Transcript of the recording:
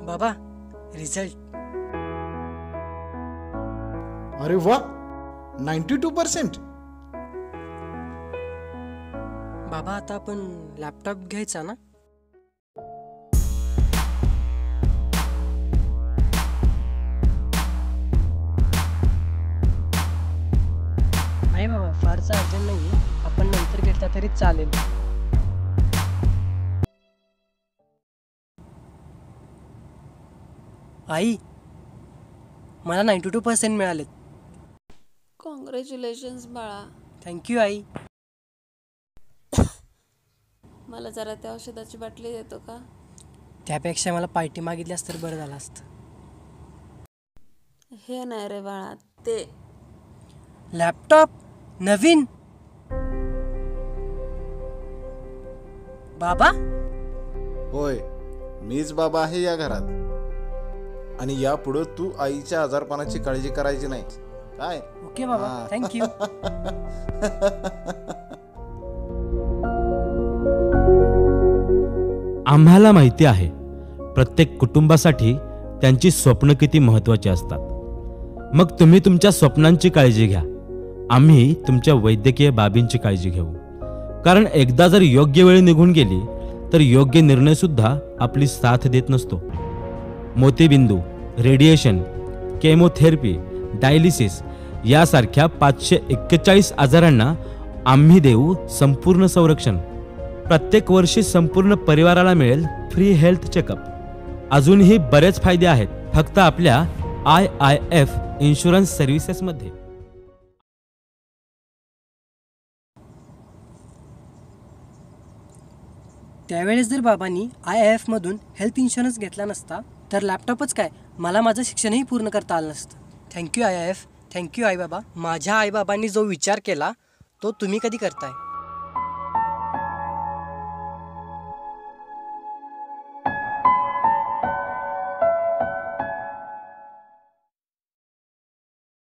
बाबा रिझल्ट. अरे वा, 92%. बाबा आता आपण लॅपटॉप घ्यायचा ना? नाही बाबा, फारसा अर्जंट नाही, आपण नंतर घेतला तरी चालेल. आई, मला 92% मिळालेत. कॉंग्रॅच्युलेशन्स बाळा. थँक्यू आई. मला जरा त्या औषधाची बाटली देतो का? त्यापेक्षा मला पार्टी मागितल्यास तर बरं झालं असतं. हे नाही रे बाळा, ते लॅपटॉप नवीन. बाबा, होय, मीच बाबा आहे या घरात. आणि यापुढे तू आईच्या आजारपणाची काळजी करायची नाही काय? ओके बाबा, थँक्यू. आम्हाला माहिती आहे प्रत्येक कुटुंबासाठी त्यांची स्वप्न किती महत्त्वाची असतात. मग तुम्ही तुमच्या स्वप्नांची काळजी घ्या, आम्ही तुमच्या वैद्यकीय बाबींची काळजी घेऊ. कारण एकदा जर योग्य वेळ निघून गेली तर योग्य निर्णय सुद्धा आपली साथ देत नसतो. मोतीबिंदू, रेडिएशन, केमोथेरपी, डायलिसिस यासारख्या 541 आजारांना आम्ही देऊ संपूर्ण संरक्षण. प्रत्येक वर्षी संपूर्ण परिवाराला मिळेल फ्री हेल्थ चेकअप. अजूनही बरेच फायदे आहेत फक्त आपल्या IIF इन्शुरन्स सर्व्हिसेसमध्ये. त्यावेळेस जर बाबांनी IIF मधून हेल्थ इन्शुरन्स घेतला नसता तर लॅपटॉपच काय, मला माझं शिक्षणही पूर्ण करता आलं नसतं. थँक्यू IIF, थँक्यू आई बाबा. माझ्या आईबाबांनी जो विचार केला तो तुम्ही कधी करताय?